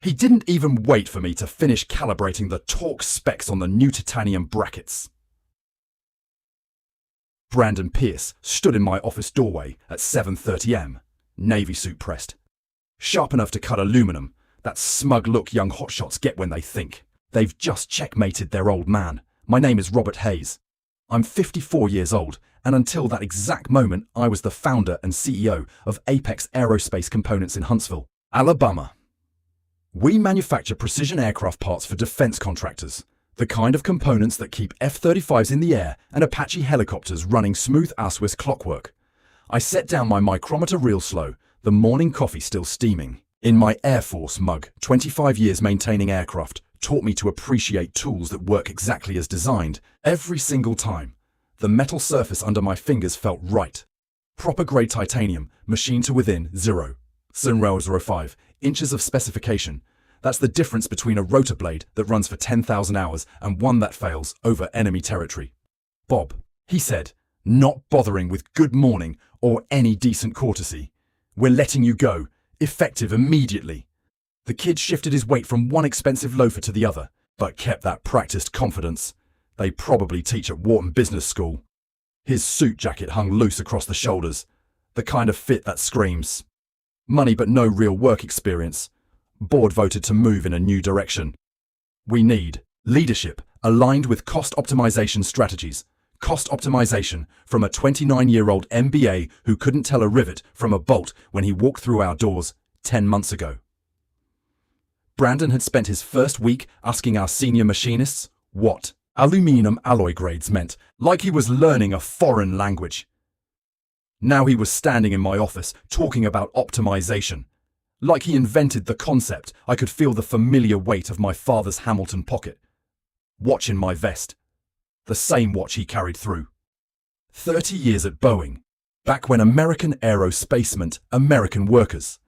He didn't even wait for me to finish calibrating the torque specs on the new titanium brackets. Brandon Pierce stood in my office doorway at 7:30 am, navy suit pressed. Sharp enough to cut aluminum, that smug look young hotshots get when they think they've just checkmated their old man. My name is Robert Hayes. I'm 54 years old, and until that exact moment, I was the founder and CEO of Apex Aerospace Components in Huntsville, Alabama. We manufacture precision aircraft parts for defense contractors, the kind of components that keep F-35s in the air and Apache helicopters running smooth as Swiss clockwork. I set down my micrometer real slow, the morning coffee still steaming. In my Air Force mug, 25 years maintaining aircraft taught me to appreciate tools that work exactly as designed every single time. The metal surface under my fingers felt right. Proper grade titanium, machined to within 0.05 inches of specification. That's the difference between a rotor blade that runs for 10,000 hours and one that fails over enemy territory. Bob, he said, not bothering with good morning or any decent courtesy. We're letting you go, effective immediately. The kid shifted his weight from one expensive loafer to the other, but kept that practiced confidence they probably teach at Wharton Business School. His suit jacket hung loose across the shoulders, the kind of fit that screams money but no real work experience. Board voted to move in a new direction. We need leadership aligned with cost optimization strategies. Cost optimization from a 29-year-old MBA who couldn't tell a rivet from a bolt when he walked through our doors 10 months ago. Brandon had spent his first week asking our senior machinists what aluminum alloy grades meant, like he was learning a foreign language. Now he was standing in my office talking about optimization. Like he invented the concept, I could feel the familiar weight of my father's Hamilton pocket. Watch in my vest. The same watch he carried through 30 years at Boeing, back when American aerospace meant American workers.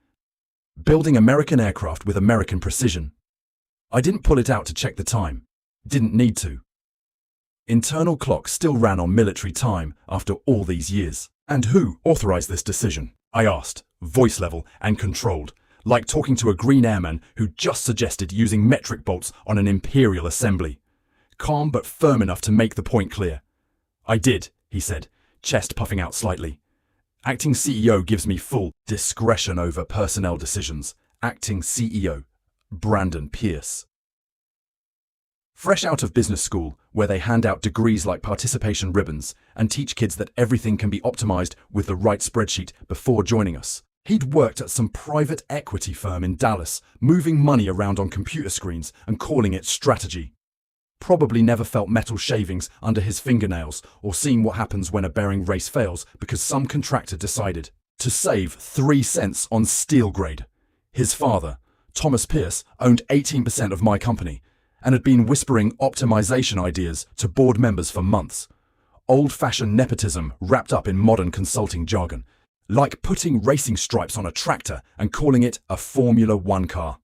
Building American aircraft with American precision. I didn't pull it out to check the time. Didn't need to. Internal clock still ran on military time after all these years. And who authorized this decision? I asked, voice level and controlled, like talking to a green airman who just suggested using metric bolts on an imperial assembly. Calm but firm enough to make the point clear. I did, he said, chest puffing out slightly. Acting CEO gives me full discretion over personnel decisions. Acting CEO, Brandon Pierce. Fresh out of business school, where they hand out degrees like participation ribbons and teach kids that everything can be optimized with the right spreadsheet before joining us, he'd worked at some private equity firm in Dallas, moving money around on computer screens and calling it strategy. Probably never felt metal shavings under his fingernails or seen what happens when a bearing race fails because some contractor decided to save 3 cents on steel grade. His father, Thomas Pierce, owned 18% of my company and had been whispering optimization ideas to board members for months. Old-fashioned nepotism wrapped up in modern consulting jargon, like putting racing stripes on a tractor and calling it a Formula One car.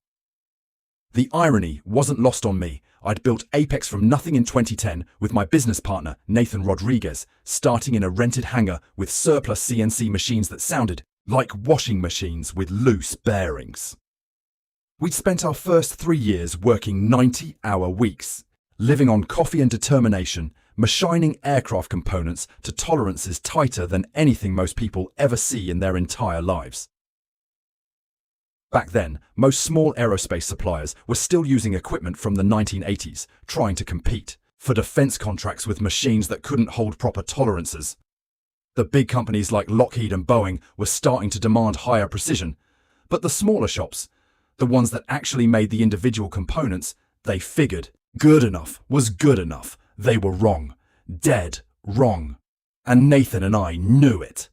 The irony wasn't lost on me. I'd built Apex from nothing in 2010 with my business partner, Nathan Rodriguez, starting in a rented hangar with surplus CNC machines that sounded like washing machines with loose bearings. We'd spent our first 3 years working 90-hour weeks, living on coffee and determination, machining aircraft components to tolerances tighter than anything most people ever see in their entire lives. Back then, most small aerospace suppliers were still using equipment from the 1980s, trying to compete for defense contracts with machines that couldn't hold proper tolerances. The big companies like Lockheed and Boeing were starting to demand higher precision, but the smaller shops, the ones that actually made the individual components, they figured good enough was good enough. They were wrong. Dead wrong. And Nathan and I knew it.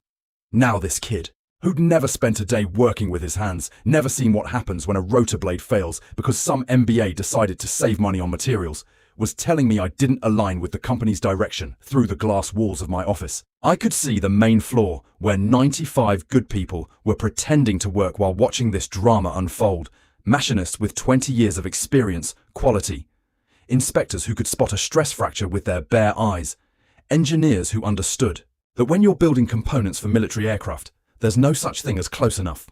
Now this kid, who'd never spent a day working with his hands, never seen what happens when a rotor blade fails because some MBA decided to save money on materials, was telling me I didn't align with the company's direction through the glass walls of my office. I could see the main floor where 95 good people were pretending to work while watching this drama unfold. Machinists with 20 years of experience, quality. Inspectors who could spot a stress fracture with their bare eyes. Engineers who understood that when you're building components for military aircraft, there's no such thing as close enough.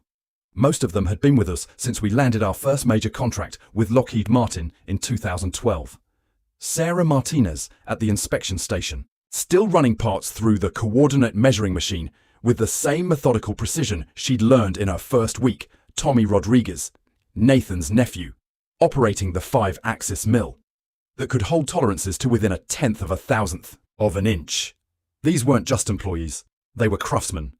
Most of them had been with us since we landed our first major contract with Lockheed Martin in 2012. Sarah Martinez at the inspection station, still running parts through the coordinate measuring machine with the same methodical precision she'd learned in her first week. Tommy Rodriguez, Nathan's nephew, operating the 5-axis mill that could hold tolerances to within 1/10 of a thousandth of an inch. These weren't just employees, they were craftsmen.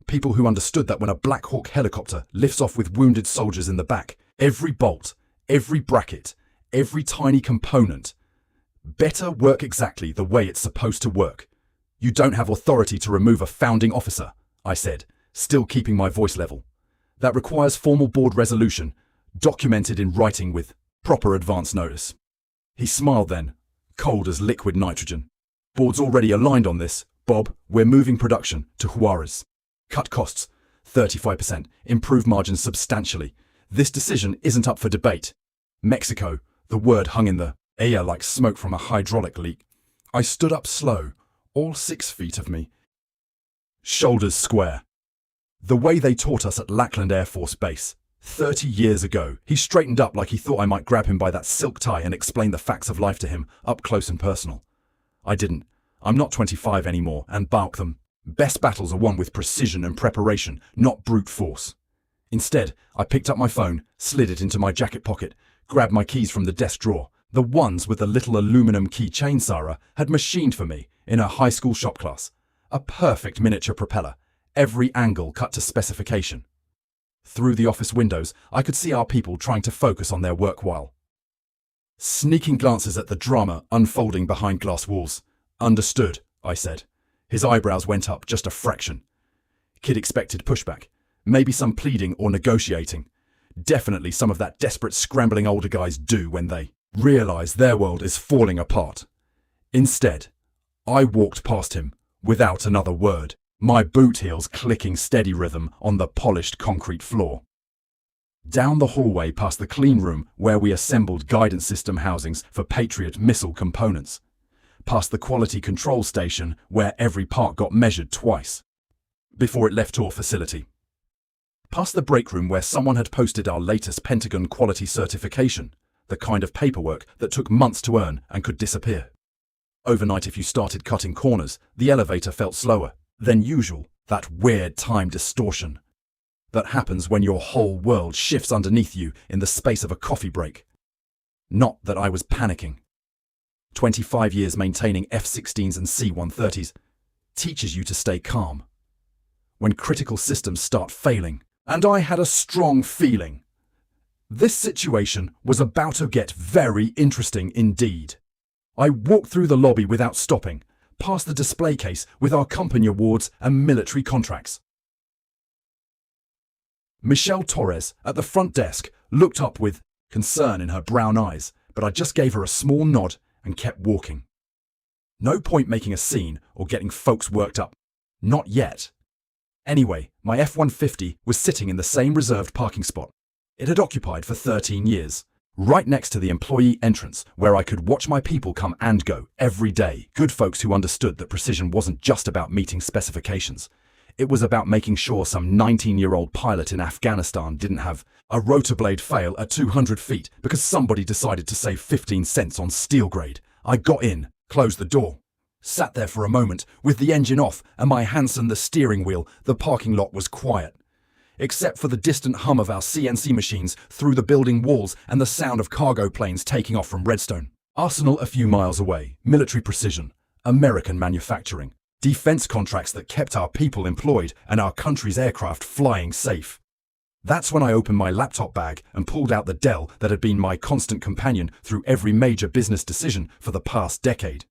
People who understood that when a Black Hawk helicopter lifts off with wounded soldiers in the back, every bolt, every bracket, every tiny component better work exactly the way it's supposed to work. You don't have authority to remove a founding officer, I said, still keeping my voice level. That requires formal board resolution, documented in writing with proper advance notice. He smiled then, cold as liquid nitrogen. Board's already aligned on this, Bob. We're moving production to Juarez. Cut costs 35%, improve margins substantially. This decision isn't up for debate. Mexico, the word hung in the air like smoke from a hydraulic leak. I stood up slow, all 6 feet of me. Shoulders square. The way they taught us at Lackland Air Force Base 30 years ago. He straightened up like he thought I might grab him by that silk tie and explain the facts of life to him, up close and personal. I didn't. I'm not 25 anymore, and balk them. Best battles are won with precision and preparation, not brute force. Instead, I picked up my phone, slid it into my jacket pocket, grabbed my keys from the desk drawer. The ones with the little aluminum keychain Sarah had machined for me in her high school shop class. A perfect miniature propeller, every angle cut to specification. Through the office windows, I could see our people trying to focus on their work while sneaking glances at the drama unfolding behind glass walls. Understood, I said. His eyebrows went up just a fraction. Kid expected pushback, maybe some pleading or negotiating. Definitely some of that desperate scrambling older guys do when they realize their world is falling apart. Instead, I walked past him without another word, my boot heels clicking steady rhythm on the polished concrete floor. Down the hallway past the clean room where we assembled guidance system housings for Patriot missile components. Past the quality control station where every part got measured twice before it left our facility. Past the break room where someone had posted our latest Pentagon quality certification, the kind of paperwork that took months to earn and could disappear. Overnight, if you started cutting corners, the elevator felt slower than usual, that weird time distortion that happens when your whole world shifts underneath you in the space of a coffee break. Not that I was panicking. 25 years maintaining F-16s and C-130s teaches you to stay calm when critical systems start failing, and I had a strong feeling this situation was about to get very interesting indeed. I walked through the lobby without stopping, past the display case with our company awards and military contracts. Michelle Torres at the front desk looked up with concern in her brown eyes, but I just gave her a small nod and kept walking. No point making a scene or getting folks worked up. Not yet. Anyway, my F-150 was sitting in the same reserved parking spot it had occupied for 13 years, right next to the employee entrance where I could watch my people come and go every day. Good folks who understood that precision wasn't just about meeting specifications. It was about making sure some 19-year-old pilot in Afghanistan didn't have a rotor blade fail at 200 feet because somebody decided to save 15 cents on steel grade. I got in, closed the door, sat there for a moment with the engine off and my hands on the steering wheel. The parking lot was quiet, except for the distant hum of our CNC machines through the building walls and the sound of cargo planes taking off from Redstone. Arsenal a few miles away, military precision, American manufacturing, defense contracts that kept our people employed and our country's aircraft flying safe. That's when I opened my laptop bag and pulled out the Dell that had been my constant companion through every major business decision for the past decade.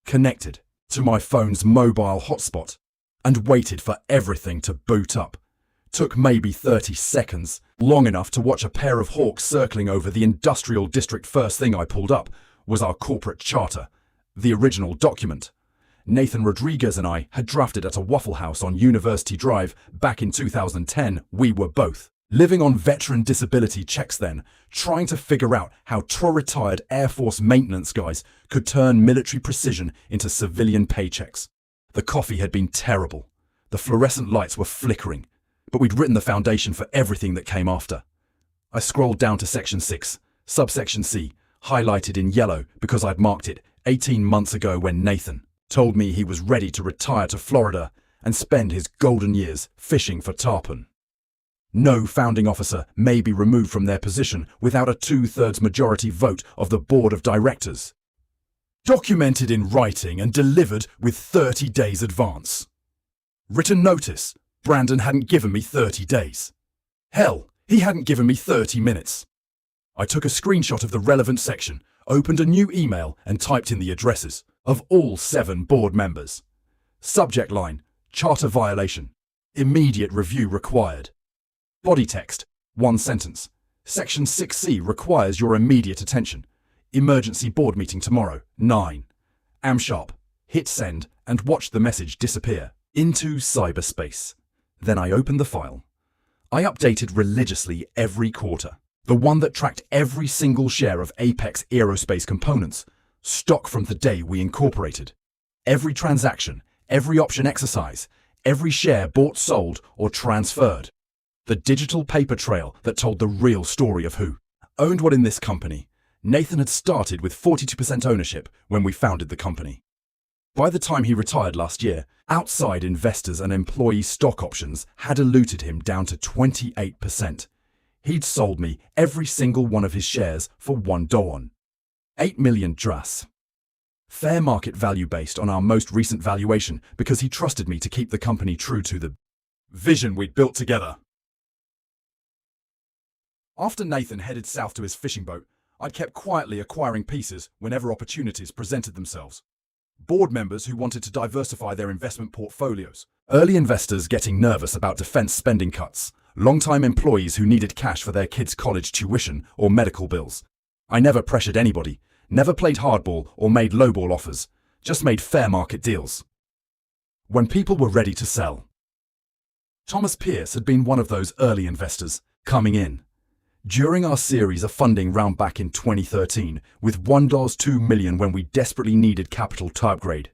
Connected to my phone's mobile hotspot and waited for everything to boot up. Took maybe 30 seconds, long enough to watch a pair of hawks circling over the industrial district. First thing I pulled up was our corporate charter, the original document Nathan Rodriguez and I had drafted at a Waffle House on University Drive back in 2010. We were both living on veteran disability checks then, trying to figure out how retired Air Force maintenance guys could turn military precision into civilian paychecks. The coffee had been terrible. The fluorescent lights were flickering. but we'd written the foundation for everything that came after. I scrolled down to Section 6, subsection C, highlighted in yellow because I'd marked it 18 months ago when Nathan told me he was ready to retire to Florida and spend his golden years fishing for tarpon. No founding officer may be removed from their position without a 2/3 majority vote of the board of directors. Documented in writing and delivered with 30 days advance. Written notice, Brandon hadn't given me 30 days. Hell, he hadn't given me 30 minutes. I took a screenshot of the relevant section, opened a new email and typed in the addresses of all 7 board members. Subject line, charter violation. Immediate review required. Body text, 1 sentence. Section 6C requires your immediate attention. Emergency board meeting tomorrow, 9. Am sharp. Hit send and watch the message disappear into cyberspace. Then I opened the file. I updated religiously every quarter. The one that tracked every single share of Apex Aerospace Components, stock from the day we incorporated. Every transaction, every option exercise, every share bought, sold, or transferred. The digital paper trail that told the real story of who owned what in this company. Nathan had started with 42% ownership when we founded the company. By the time he retired last year, outside investors and employee stock options had eluded him down to 28%. He'd sold me every single one of his shares for $1. 8 million dras. Fair market value based on our most recent valuation because he trusted me to keep the company true to the vision we'd built together. After Nathan headed south to his fishing boat, I'd kept quietly acquiring pieces whenever opportunities presented themselves. Board members who wanted to diversify their investment portfolios, early investors getting nervous about defense spending cuts, long-time employees who needed cash for their kids' college tuition or medical bills. I never pressured anybody, never played hardball or made lowball offers, just made fair market deals. When people were ready to sell. Thomas Pierce had been one of those early investors coming in. During our series of funding round back in 2013, with $1.2 million when we desperately needed capital to upgrade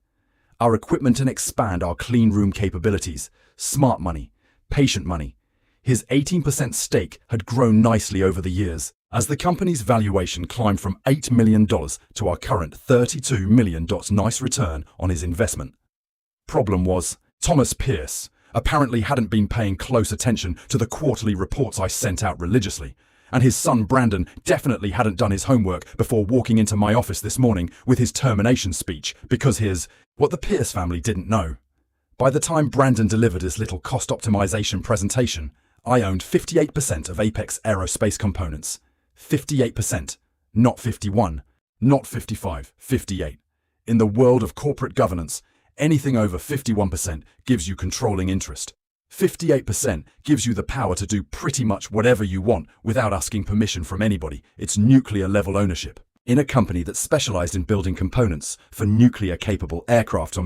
our equipment and expand our clean room capabilities, smart money, patient money. His 18% stake had grown nicely over the years as the company's valuation climbed from $8 million to our current $32 million. Nice return on his investment. Problem was, Thomas Pierce apparently hadn't been paying close attention to the quarterly reports I sent out religiously. And his son Brandon definitely hadn't done his homework before walking into my office this morning with his termination speech because what the Pierce family didn't know. By the time Brandon delivered his little cost optimization presentation, I owned 58% of Apex Aerospace Components. 58%, not 51, not 55, 58. In the world of corporate governance, anything over 51% gives you controlling interest. 58% gives you the power to do pretty much whatever you want without asking permission from anybody. It's nuclear-level ownership. In a company that specialized in building components for nuclear-capable aircraft.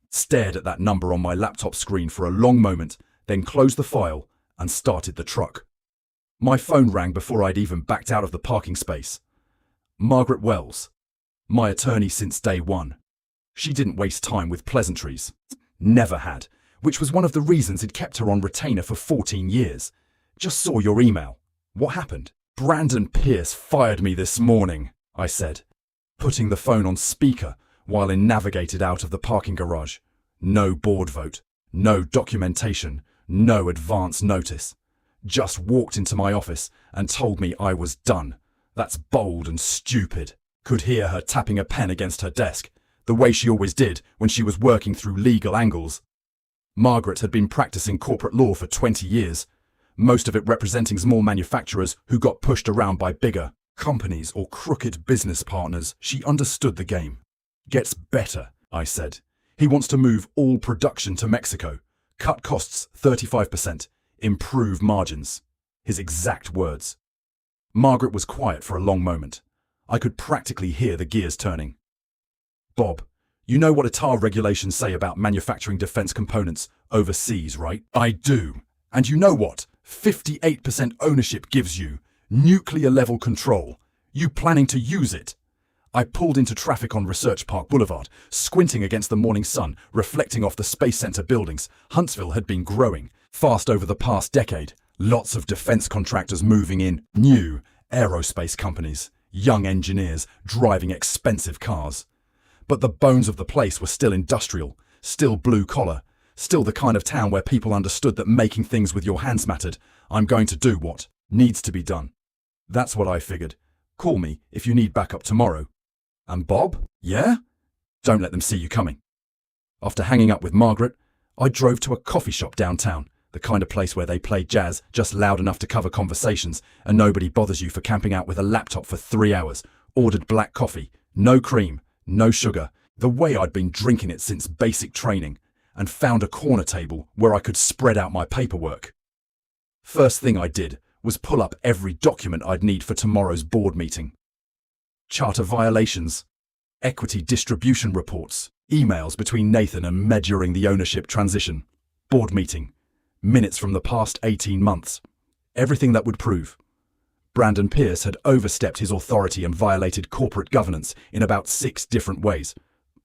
Stared at that number on my laptop screen for a long moment, then closed the file and started the truck. My phone rang before I'd even backed out of the parking space. Margaret Wells, my attorney since day one. She didn't waste time with pleasantries. Never had. Which was one of the reasons it kept her on retainer for 14 years. Just saw your email. What happened? Brandon Pierce fired me this morning, I said, putting the phone on speaker while I navigated out of the parking garage. No board vote, no documentation, no advance notice. Just walked into my office and told me I was done. That's bold and stupid. Could hear her tapping a pen against her desk, the way she always did when she was working through legal angles. Margaret had been practicing corporate law for 20 years, most of it representing small manufacturers who got pushed around by bigger companies or crooked business partners. She understood the game. Gets better, I said. He wants to move all production to Mexico, cut costs 35%, improve margins. His exact words. Margaret was quiet for a long moment. I could practically hear the gears turning. Bob, you know what ITAR regulations say about manufacturing defense components overseas, right? I do. And you know what 58% ownership gives you? Nuclear-level control. You planning to use it? I pulled into traffic on Research Park Boulevard, squinting against the morning sun, reflecting off the Space Center buildings. Huntsville had been growing, Fast over the past decade, lots of defense contractors moving in, new aerospace companies, young engineers driving expensive cars. But the bones of the place were still industrial, still blue collar, still the kind of town where people understood that making things with your hands mattered. I'm going to do what needs to be done. That's what I figured. Call me if you need backup tomorrow. And Bob? Yeah? Don't let them see you coming. After hanging up with Margaret, I drove to a coffee shop downtown, the kind of place where they play jazz just loud enough to cover conversations and nobody bothers you for camping out with a laptop for 3 hours. Ordered black coffee, no cream, no sugar, the way I'd been drinking it since basic training, and found a corner table where I could spread out my paperwork. First thing I did was pull up every document I'd need for tomorrow's board meeting. Charter violations, equity distribution reports, emails between Nathan and Med during the ownership transition, board meeting, minutes from the past 18 months, everything that would prove Brandon Pierce had overstepped his authority and violated corporate governance in about 6 different ways.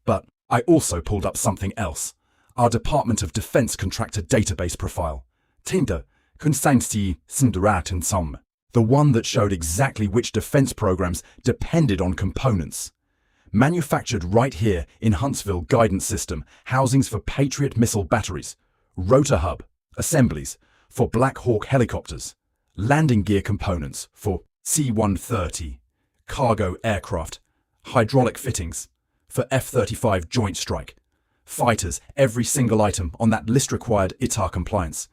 But I also pulled up something else, our Department of Defense contractor database profile, Tinder, Constanti Sindarat Some, the one that showed exactly which defense programs depended on components. Manufactured right here in Huntsville Guidance System, housings for Patriot missile batteries, rotor hub, assemblies for Black Hawk helicopters, landing gear components for C-130, cargo aircraft, hydraulic fittings for F-35 Joint Strike, fighters, every single item on that list required ITAR compliance,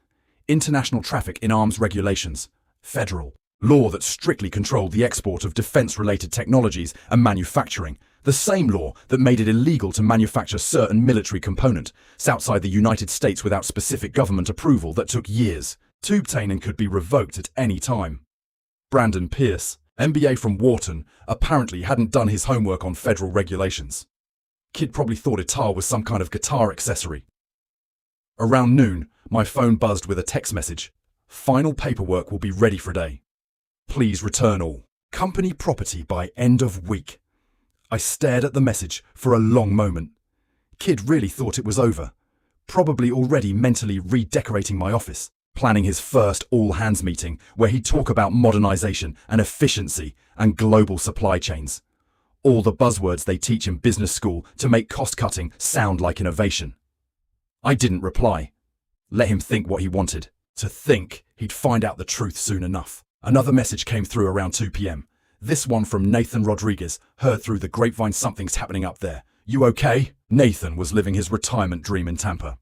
international traffic in arms regulations, federal law that strictly controlled the export of defense-related technologies and manufacturing, the same law that made it illegal to manufacture certain military components outside the United States without specific government approval that took years to obtain and could be revoked at any time. Brandon Pierce, MBA from Wharton, apparently hadn't done his homework on federal regulations. Kid probably thought ITAR was some kind of guitar accessory. Around noon, my phone buzzed with a text message. Final paperwork will be ready for day. Please return all company property by end of week. I stared at the message for a long moment. Kid really thought it was over. Probably already mentally redecorating my office, planning his first all-hands meeting where he'd talk about modernization and efficiency and global supply chains. All the buzzwords they teach in business school to make cost-cutting sound like innovation. I didn't reply. Let him think what he wanted. To think he'd find out the truth soon enough. Another message came through around 2 p.m. This one from Nathan Rodriguez, heard through the grapevine something's happening up there. You okay? Nathan was living his retirement dream in Tampa.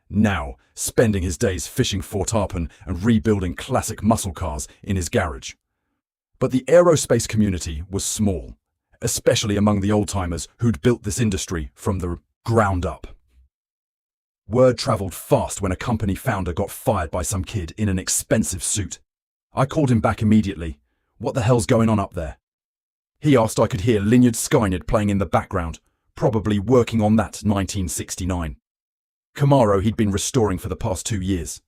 Now, spending his days fishing for tarpon and rebuilding classic muscle cars in his garage. But the aerospace community was small, especially among the old-timers who'd built this industry from the ground up. Word traveled fast when a company founder got fired by some kid in an expensive suit. I called him back immediately. What the hell's going on up there? He asked. I could hear Lynyrd Skynyrd playing in the background, probably working on that 1969. Camaro he'd been restoring for the past 2 years.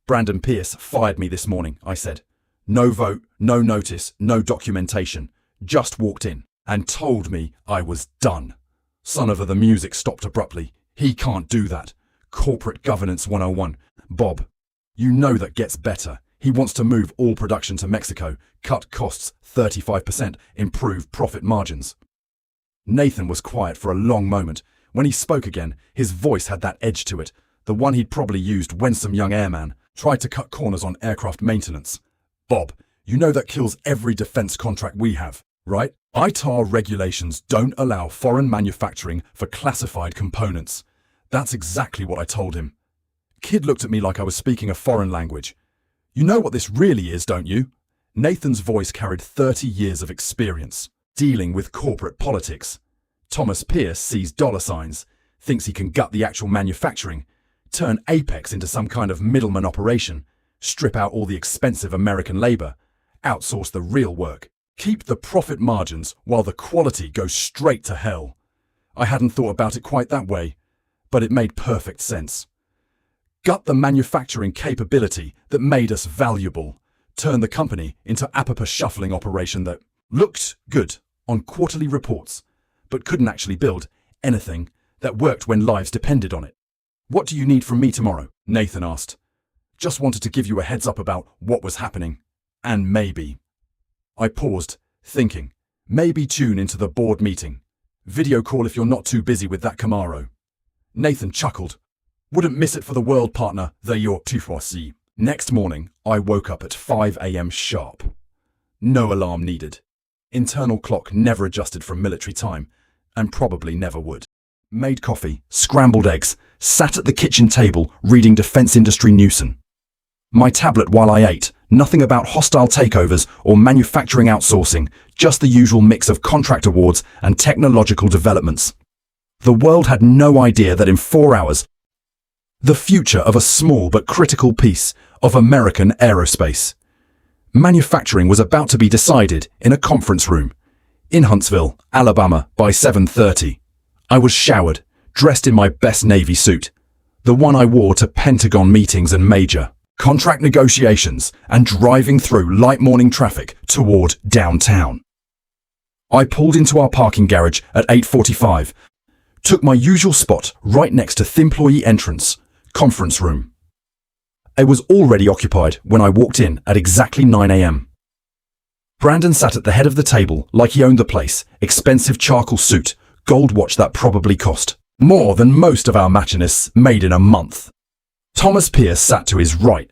Brandon Pierce fired me this morning, I said. No vote, no notice, no documentation. Just walked in and told me I was done. Son of a, the music stopped abruptly. He can't do that. Corporate Governance 101. Bob, you know that gets better. He wants to move all production to Mexico, cut costs 35%, improve profit margins. Nathan was quiet for a long moment. When he spoke again, his voice had that edge to it, the one he'd probably used when some young airman tried to cut corners on aircraft maintenance. Bob, you know that kills every defense contract we have, right? ITAR regulations don't allow foreign manufacturing for classified components. That's exactly what I told him. Kid looked at me like I was speaking a foreign language. You know what this really is, don't you? Nathan's voice carried 30 years of experience dealing with corporate politics. Thomas Pierce sees dollar signs, thinks he can gut the actual manufacturing, turn Apex into some kind of middleman operation, strip out all the expensive American labor, outsource the real work, keep the profit margins while the quality goes straight to hell. I hadn't thought about it quite that way, but it made perfect sense. Gut the manufacturing capability that made us valuable, turn the company into a shuffling operation that looked good on quarterly reports, but couldn't actually build anything that worked when lives depended on it. What do you need from me tomorrow? Nathan asked. Just wanted to give you a heads up about what was happening. And maybe. I paused, thinking. Maybe tune into the board meeting. Video call if you're not too busy with that Camaro. Nathan chuckled. Wouldn't miss it for the world, partner. There you're too foresee. Next morning, I woke up at 5 a.m. sharp. No alarm needed. Internal clock never adjusted from military time, and probably never would. Made coffee, scrambled eggs, sat at the kitchen table reading defense industry Newson. My tablet while I ate, nothing about hostile takeovers or manufacturing outsourcing, just the usual mix of contract awards and technological developments. The world had no idea that in 4 hours, the future of a small but critical piece of American aerospace. Manufacturing was about to be decided in a conference room in Huntsville, Alabama by 7:30. I was showered, dressed in my best Navy suit, the one I wore to Pentagon meetings and major contract negotiations, and driving through light morning traffic toward downtown. I pulled into our parking garage at 8:45, took my usual spot right next to the employee entrance, conference room. It was already occupied when I walked in at exactly 9 a.m. Brandon sat at the head of the table like he owned the place, expensive charcoal suit, gold watch that probably cost more than most of our machinists made in a month. Thomas Pierce sat to his right,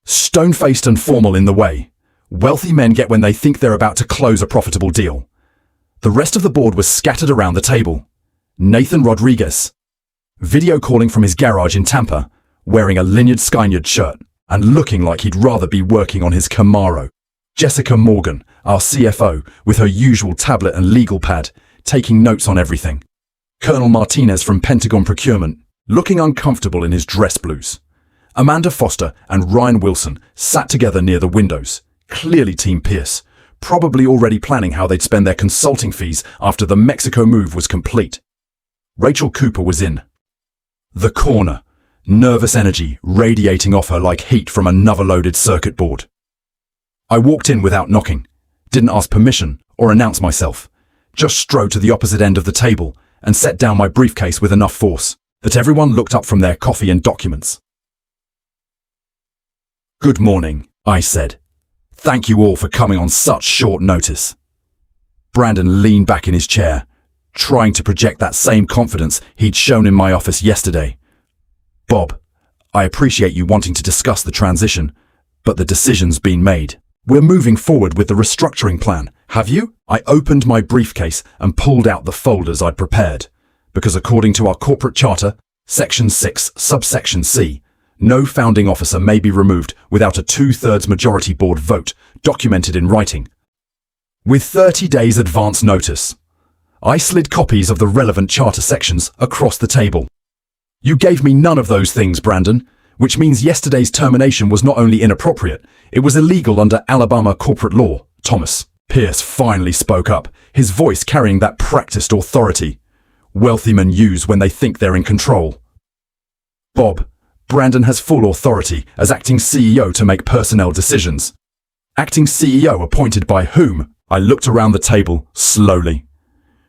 stone-faced and formal in the way wealthy men get when they think they're about to close a profitable deal. The rest of the board was scattered around the table. Nathan Rodriguez, video calling from his garage in Tampa, wearing a Lanyard Skynyard shirt and looking like he'd rather be working on his Camaro. Jessica Morgan, our CFO, with her usual tablet and legal pad, taking notes on everything. Colonel Martinez from Pentagon Procurement, looking uncomfortable in his dress blues. Amanda Foster and Ryan Wilson sat together near the windows, clearly Team Pierce, probably already planning how they'd spend their consulting fees after the Mexico move was complete. Rachel Cooper was in the corner, nervous energy radiating off her like heat from another loaded circuit board. I walked in without knocking, didn't ask permission or announce myself, just strode to the opposite end of the table and set down my briefcase with enough force that everyone looked up from their coffee and documents. Good morning, I said. Thank you all for coming on such short notice. Brandon leaned back in his chair, trying to project that same confidence he'd shown in my office yesterday. Bob, I appreciate you wanting to discuss the transition, but the decision's been made. We're moving forward with the restructuring plan, have you? I opened my briefcase and pulled out the folders I'd prepared, because according to our corporate charter, Section 6, subsection C, no founding officer may be removed without a 2/3 majority board vote documented in writing, with 30 days advance notice. I slid copies of the relevant charter sections across the table. You gave me none of those things, Brandon, which means yesterday's termination was not only inappropriate, it was illegal under Alabama corporate law. Thomas Pierce finally spoke up, his voice carrying that practiced authority wealthy men use when they think they're in control. Bob, Brandon has full authority as acting CEO to make personnel decisions. Acting CEO appointed by whom? I looked around the table slowly.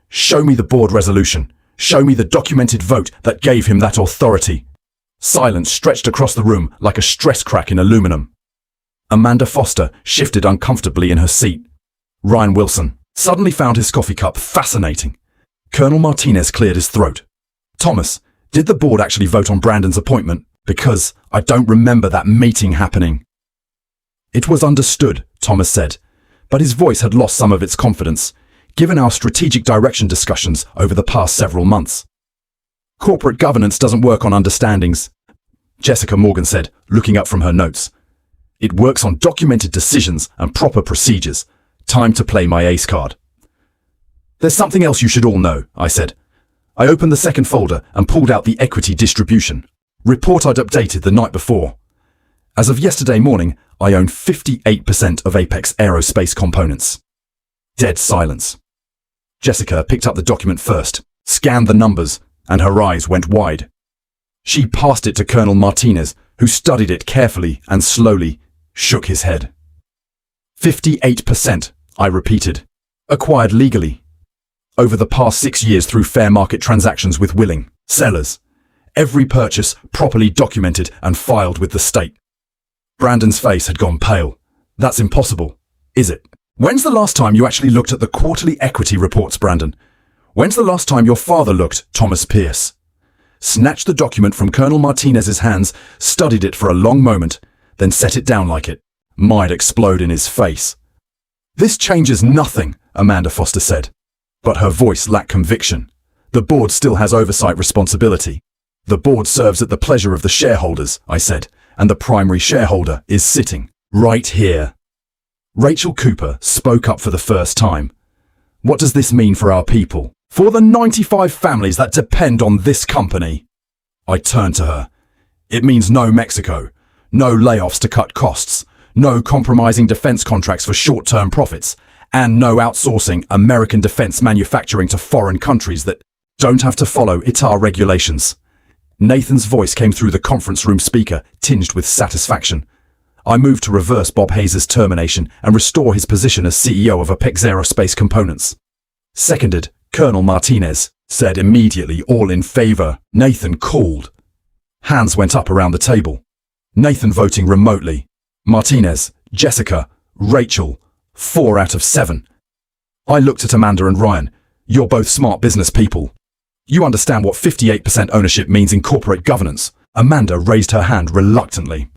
Show me the board resolution. Show me the documented vote that gave him that authority. Silence stretched across the room like a stress crack in aluminum. Amanda Foster shifted uncomfortably in her seat. Ryan Wilson suddenly found his coffee cup fascinating. Colonel Martinez cleared his throat. Thomas, did the board actually vote on Brandon's appointment? Because I don't remember that meeting happening. It was understood, Thomas said, but his voice had lost some of its confidence, given our strategic direction discussions over the past several months. Corporate governance doesn't work on understandings, Jessica Morgan said, looking up from her notes. It works on documented decisions and proper procedures. Time to play my ace card. There's something else you should all know, I said. I opened the second folder and pulled out the equity distribution report I'd updated the night before. As of yesterday morning, I own 58% of Apex Aerospace Components. Dead silence. Jessica picked up the document first, scanned the numbers, and her eyes went wide. She passed it to Colonel Martinez, who studied it carefully and slowly shook his head. 58%, I repeated. Acquired legally. Over the past 6 years through fair market transactions with willing sellers. Every purchase properly documented and filed with the state. Brandon's face had gone pale. That's impossible, is it? When's the last time you actually looked at the quarterly equity reports, Brandon? When's the last time your father looked, Thomas Pierce? Snatched the document from Colonel Martinez's hands, studied it for a long moment, then set it down like it might explode in his face. This changes nothing, Amanda Foster said. But her voice lacked conviction. The board still has oversight responsibility. The board serves at the pleasure of the shareholders, I said, and the primary shareholder is sitting right here. Rachel Cooper spoke up for the first time. What does this mean for our people? For the 95 families that depend on this company? I turned to her. It means no Mexico, no layoffs to cut costs, no compromising defense contracts for short-term profits, and no outsourcing American defense manufacturing to foreign countries that don't have to follow ITAR regulations. Nathan's voice came through the conference room speaker, tinged with satisfaction. I moved to reverse Bob Hayes' termination and restore his position as CEO of Apex Aerospace Components. Seconded, Colonel Martinez said immediately, all in favor. Nathan called. Hands went up around the table. Nathan voting remotely. Martinez, Jessica, Rachel, 4 out of 7. I looked at Amanda and Ryan. You're both smart business people. You understand what 58% ownership means in corporate governance. Amanda raised her hand reluctantly.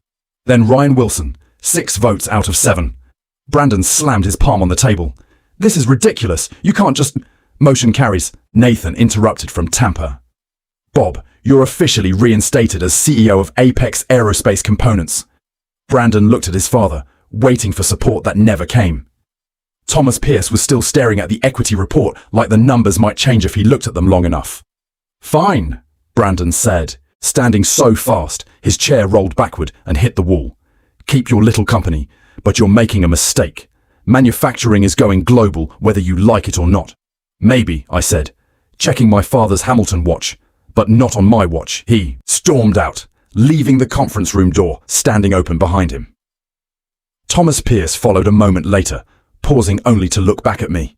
Then Ryan Wilson, 6 votes out of 7. Brandon slammed his palm on the table. This is ridiculous. You can't just... Motion carries. Nathan interrupted from Tampa. Bob, you're officially reinstated as CEO of Apex Aerospace Components. Brandon looked at his father, waiting for support that never came. Thomas Pierce was still staring at the equity report like the numbers might change if he looked at them long enough. Fine, Brandon said, standing so fast his chair rolled backward and hit the wall. Keep your little company, but you're making a mistake. Manufacturing is going global whether you like it or not. Maybe, I said, checking my father's Hamilton watch, but not on my watch. He stormed out, leaving the conference room door standing open behind him. Thomas Pierce followed a moment later, pausing only to look back at me,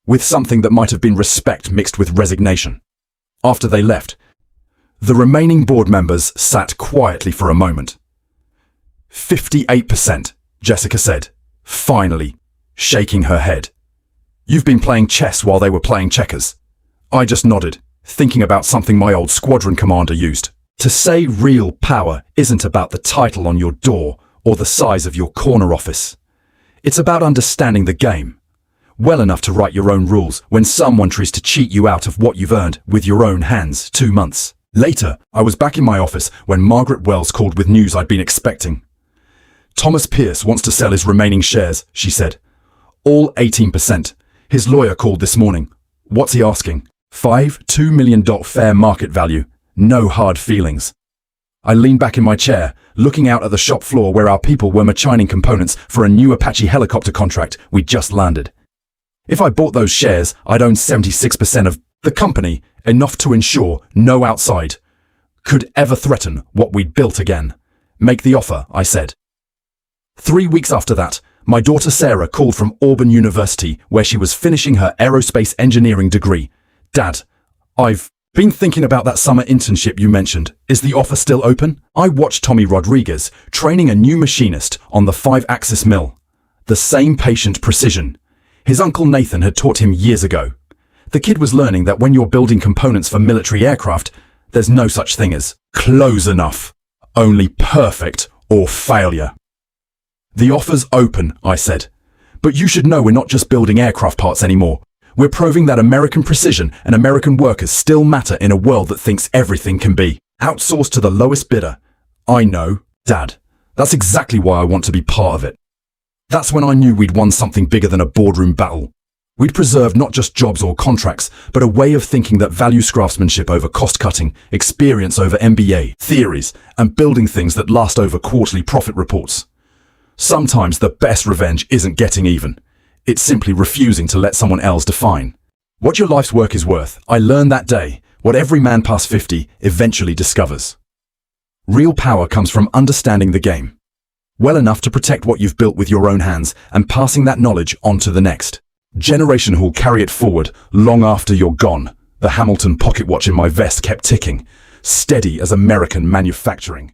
with something that might have been respect mixed with resignation. After they left, the remaining board members sat quietly for a moment. 58%, Jessica said, finally, shaking her head. You've been playing chess while they were playing checkers. I just nodded, thinking about something my old squadron commander used. To say real power isn't about the title on your door or the size of your corner office. It's about understanding the game, well enough to write your own rules when someone tries to cheat you out of what you've earned with your own hands. 2 months later, I was back in my office when Margaret Wells called with news I'd been expecting. Thomas Pierce wants to sell his remaining shares, she said. All 18%. His lawyer called this morning. What's he asking? $2 million fair market value. No hard feelings. I leaned back in my chair, looking out at the shop floor where our people were machining components for a new Apache helicopter contract we'd just landed. If I bought those shares, I'd own 76% of the company, enough to ensure no outside could ever threaten what we'd built again. Make the offer, I said. 3 weeks after that, my daughter Sarah called from Auburn University, where she was finishing her aerospace engineering degree. Dad, I've been thinking about that summer internship you mentioned. Is the offer still open? I watched Tommy Rodriguez training a new machinist on the 5-axis mill. The same patient precision. His uncle Nathan had taught him years ago. The kid was learning that when you're building components for military aircraft, there's no such thing as close enough. Only perfect or failure. The offer's open, I said. But you should know we're not just building aircraft parts anymore. We're proving that American precision and American workers still matter in a world that thinks everything can be outsourced to the lowest bidder. I know, Dad. That's exactly why I want to be part of it. That's when I knew we'd won something bigger than a boardroom battle. We'd preserved not just jobs or contracts, but a way of thinking that values craftsmanship over cost-cutting, experience over MBA, theories, and building things that last over quarterly profit reports. Sometimes the best revenge isn't getting even. It's simply refusing to let someone else define what your life's work is worth. I learned that day what every man past 50 eventually discovers. Real power comes from understanding the game well enough to protect what you've built with your own hands and passing that knowledge on to the next generation who'll carry it forward long after you're gone. The Hamilton pocket watch in my vest kept ticking, steady as American manufacturing.